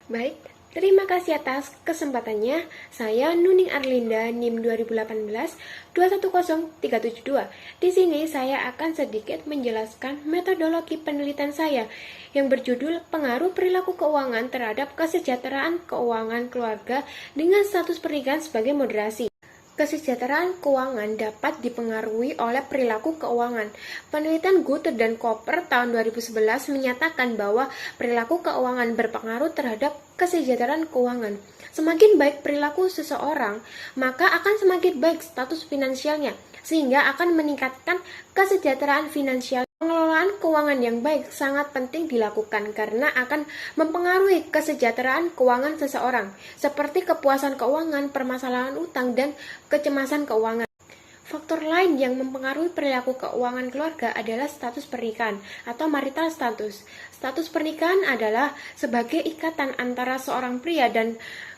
Baik, terima kasih atas kesempatannya. Saya Nuning Arlinda, NIM 2018 210372. Di sini saya akan sedikit menjelaskan metodologi penelitian saya yang berjudul Pengaruh Perilaku Keuangan terhadap Kesejahteraan Keuangan Keluarga dengan Status Pernikahan sebagai Moderasi. Kesejahteraan keuangan dapat dipengaruhi oleh perilaku keuangan. Penelitian Guter dan Koper tahun 2011 menyatakan bahwa perilaku keuangan berpengaruh terhadap kesejahteraan keuangan. Semakin baik perilaku seseorang, maka akan semakin baik status finansialnya, sehingga akan meningkatkan kesejahteraan finansial. Pengelolaan keuangan yang baik sangat penting dilakukan karena akan mempengaruhi kesejahteraan keuangan seseorang, seperti kepuasan keuangan, permasalahan utang, dan kecemasan keuangan. Faktor lain yang mempengaruhi perilaku keuangan keluarga adalah status pernikahan atau marital status. Status pernikahan adalah sebagai ikatan antara seorang pria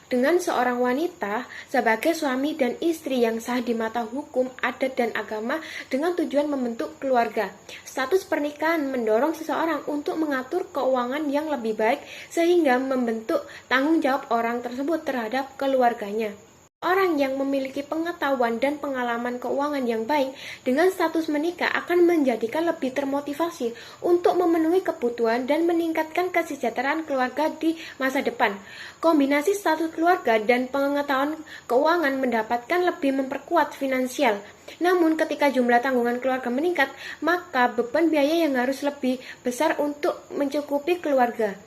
dengan seorang wanita sebagai suami dan istri yang sah di mata hukum, adat, dan agama dengan tujuan membentuk keluarga. Status pernikahan mendorong seseorang untuk mengatur keuangan yang lebih baik sehingga membentuk tanggung jawab orang tersebut terhadap keluarganya. Orang yang memiliki pengetahuan dan pengalaman keuangan yang baik dengan status menikah akan menjadikan lebih termotivasi untuk memenuhi kebutuhan dan meningkatkan kesejahteraan keluarga di masa depan. Kombinasi status keluarga dan pengetahuan keuangan mendapatkan lebih memperkuat finansial. Namun ketika jumlah tanggungan keluarga meningkat, maka beban biaya yang harus lebih besar untuk mencukupi keluarga.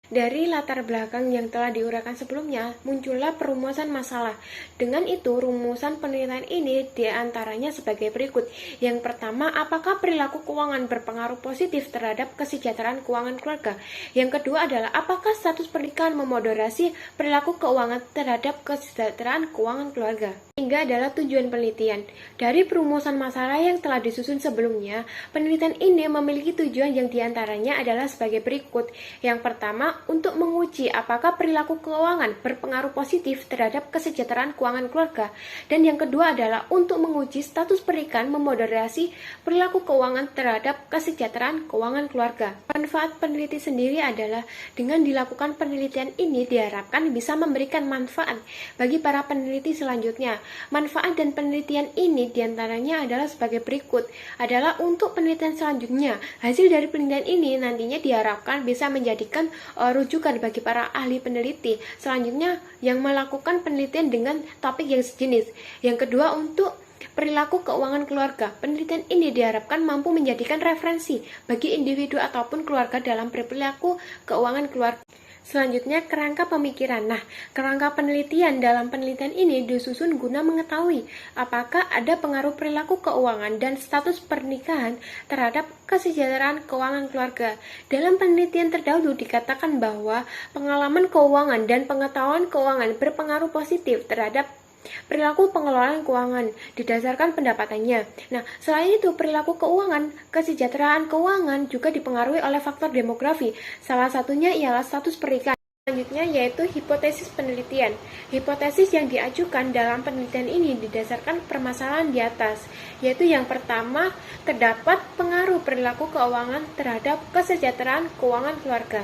Dari latar belakang yang telah diuraikan sebelumnya, muncullah perumusan masalah. Dengan itu, rumusan penelitian ini diantaranya sebagai berikut. Yang pertama, apakah perilaku keuangan berpengaruh positif terhadap kesejahteraan keuangan keluarga? Yang kedua adalah, apakah status pernikahan memoderasi perilaku keuangan terhadap kesejahteraan keuangan keluarga? Hingga adalah tujuan penelitian. Dari perumusan masalah yang telah disusun sebelumnya, penelitian ini memiliki tujuan yang diantaranya adalah sebagai berikut. Yang pertama, untuk menguji apakah perilaku keuangan berpengaruh positif terhadap kesejahteraan keuangan keluarga. Dan yang kedua adalah untuk menguji status pernikahan memoderasi perilaku keuangan terhadap kesejahteraan keuangan keluarga. Manfaat peneliti sendiri adalah dengan dilakukan penelitian ini diharapkan bisa memberikan manfaat bagi para peneliti selanjutnya. Manfaat dan penelitian ini diantaranya adalah sebagai berikut, adalah untuk penelitian selanjutnya. Hasil dari penelitian ini nantinya diharapkan bisa menjadikan rujukan bagi para ahli peneliti selanjutnya yang melakukan penelitian dengan topik yang sejenis. Yang kedua, untuk perilaku keuangan keluarga. Penelitian ini diharapkan mampu menjadikan referensi bagi individu ataupun keluarga dalam perilaku keuangan keluarga. Selanjutnya, kerangka pemikiran. Nah, kerangka penelitian dalam penelitian ini disusun guna mengetahui apakah ada pengaruh perilaku keuangan dan status pernikahan terhadap kesejahteraan keuangan keluarga. Dalam penelitian terdahulu dikatakan bahwa pengalaman keuangan dan pengetahuan keuangan berpengaruh positif terhadap perilaku pengelolaan keuangan didasarkan pendapatannya. Nah, selain itu perilaku keuangan, kesejahteraan keuangan juga dipengaruhi oleh faktor demografi. Salah satunya ialah status pernikahan. Selanjutnya yaitu hipotesis penelitian. Hipotesis yang diajukan dalam penelitian ini didasarkan permasalahan di atas, yaitu yang pertama, terdapat pengaruh perilaku keuangan terhadap kesejahteraan keuangan keluarga.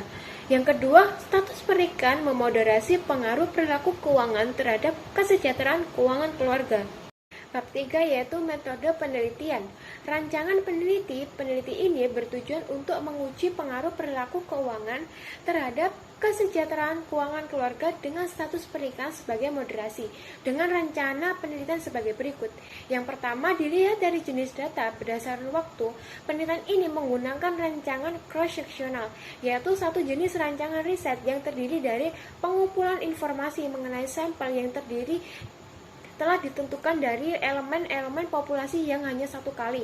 Yang kedua, status pernikahan memoderasi pengaruh perilaku keuangan terhadap kesejahteraan keuangan keluarga. Bab 3 yaitu metode penelitian. Rancangan peneliti ini bertujuan untuk menguji pengaruh perilaku keuangan terhadap kesejahteraan keuangan keluarga dengan status pernikahan sebagai moderasi, dengan rencana penelitian sebagai berikut. Yang pertama, dilihat dari jenis data berdasarkan waktu. Penelitian ini menggunakan rancangan cross-sectional, yaitu satu jenis rancangan riset yang terdiri dari pengumpulan informasi mengenai sampel yang telah ditentukan dari elemen-elemen populasi yang hanya satu kali.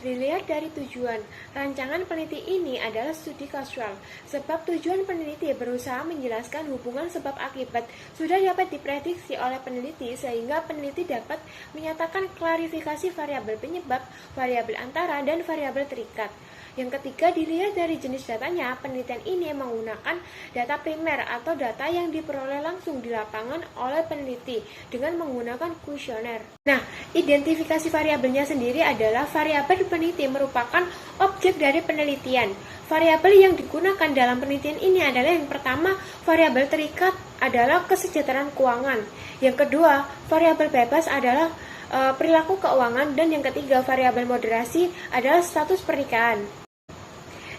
Dilihat dari tujuan. Rancangan peneliti ini adalah studi kausal, sebab tujuan peneliti berusaha menjelaskan hubungan sebab akibat sudah dapat diprediksi oleh peneliti sehingga peneliti dapat menyatakan klarifikasi variabel penyebab, variabel antara, dan variabel terikat. Yang ketiga, dilihat dari jenis datanya. Penelitian ini menggunakan data primer atau data yang diperoleh langsung di lapangan oleh peneliti dengan menggunakan kuesioner. Nah, identifikasi variabelnya sendiri adalah variabel peneliti merupakan objek dari penelitian. Variabel yang digunakan dalam penelitian ini adalah yang pertama, variabel terikat adalah kesejahteraan keuangan. Yang kedua, variabel bebas adalah perilaku keuangan, dan yang ketiga, variabel moderasi adalah status pernikahan.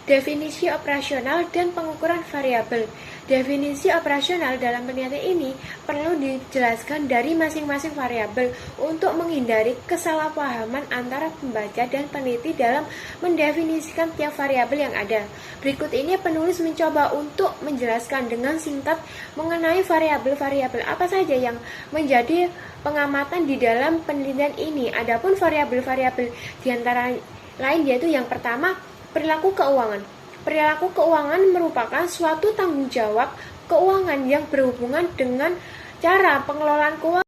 Definisi operasional dan pengukuran variabel. Definisi operasional dalam penelitian ini perlu dijelaskan dari masing-masing variabel untuk menghindari kesalahpahaman antara pembaca dan peneliti dalam mendefinisikan tiap variabel yang ada. Berikut ini penulis mencoba untuk menjelaskan dengan singkat mengenai variabel-variabel apa saja yang menjadi pengamatan di dalam penelitian ini. Adapun variabel-variabel di antara lain yaitu yang pertama, perilaku keuangan. Perilaku keuangan merupakan suatu tanggung jawab keuangan yang berhubungan dengan cara pengelolaan keuangan.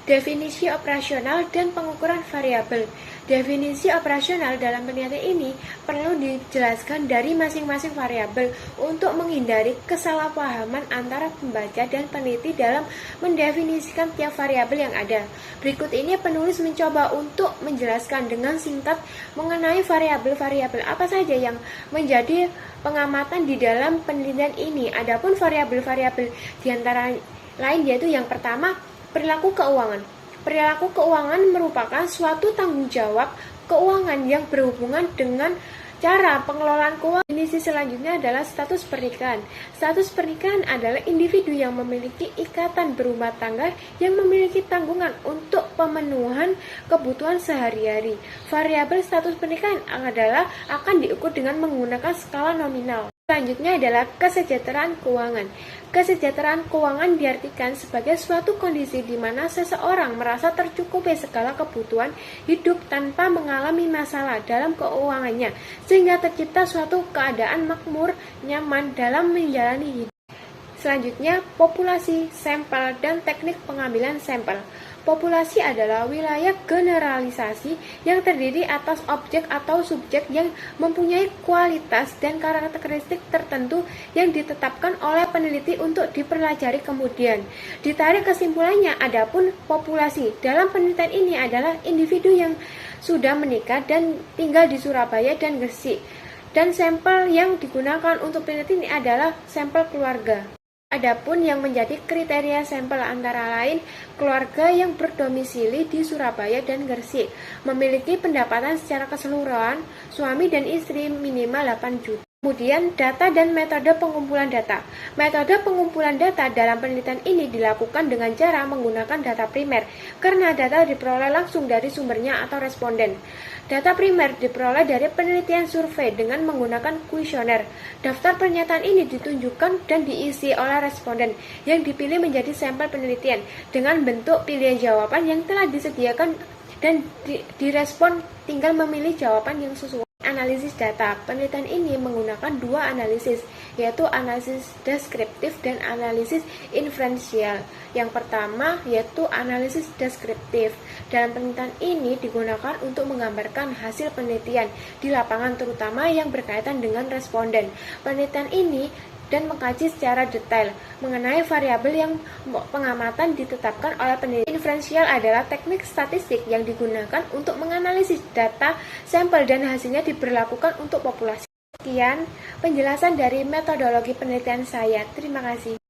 Definisi operasional dan pengukuran variabel. Definisi operasional dalam penelitian ini perlu dijelaskan dari masing-masing variabel untuk menghindari kesalahpahaman antara pembaca dan peneliti dalam mendefinisikan tiap variabel yang ada. Berikut ini penulis mencoba untuk menjelaskan dengan singkat mengenai variabel-variabel apa saja yang menjadi pengamatan di dalam penelitian ini. Adapun variabel-variabel di antara lain yaitu yang pertama, perilaku keuangan. Perilaku keuangan merupakan suatu tanggung jawab keuangan yang berhubungan dengan cara pengelolaan keuangan. Definisi selanjutnya adalah status pernikahan. Status pernikahan adalah individu yang memiliki ikatan berumah tangga yang memiliki tanggungan untuk pemenuhan kebutuhan sehari-hari. Variabel status pernikahan adalah akan diukur dengan menggunakan skala nominal. Selanjutnya adalah kesejahteraan keuangan. Kesejahteraan keuangan diartikan sebagai suatu kondisi di mana seseorang merasa tercukupi segala kebutuhan hidup tanpa mengalami masalah dalam keuangannya, sehingga tercipta suatu keadaan makmur, nyaman dalam menjalani hidup. Selanjutnya, populasi, sampel, dan teknik pengambilan sampel. Populasi adalah wilayah generalisasi yang terdiri atas objek atau subjek yang mempunyai kualitas dan karakteristik tertentu yang ditetapkan oleh peneliti untuk dipelajari kemudian. Ditarik kesimpulannya, adapun populasi dalam penelitian ini adalah individu yang sudah menikah dan tinggal di Surabaya dan Gresik. Dan sampel yang digunakan untuk penelitian ini adalah sampel keluarga. Adapun yang menjadi kriteria sampel antara lain keluarga yang berdomisili di Surabaya dan Gresik, memiliki pendapatan secara keseluruhan suami dan istri minimal 8 juta. Kemudian data dan metode pengumpulan data. Metode pengumpulan data dalam penelitian ini dilakukan dengan cara menggunakan data primer, karena data diperoleh langsung dari sumbernya atau responden. Data primer diperoleh dari penelitian survei dengan menggunakan kuesioner. Daftar pernyataan ini ditunjukkan dan diisi oleh responden yang dipilih menjadi sampel penelitian dengan bentuk pilihan jawaban yang telah disediakan dan direspon, tinggal memilih jawaban yang sesuai. Analisis data. Penelitian ini menggunakan dua analisis, yaitu analisis deskriptif dan analisis inferensial. Yang pertama yaitu analisis deskriptif. Dalam penelitian ini digunakan untuk menggambarkan hasil penelitian di lapangan, terutama yang berkaitan dengan responden. Penelitian ini dan mengkaji secara detail mengenai variabel yang pengamatan ditetapkan oleh peneliti. Inferensial adalah teknik statistik yang digunakan untuk menganalisis data sampel dan hasilnya diberlakukan untuk populasi. Sekian penjelasan dari metodologi penelitian saya. Terima kasih.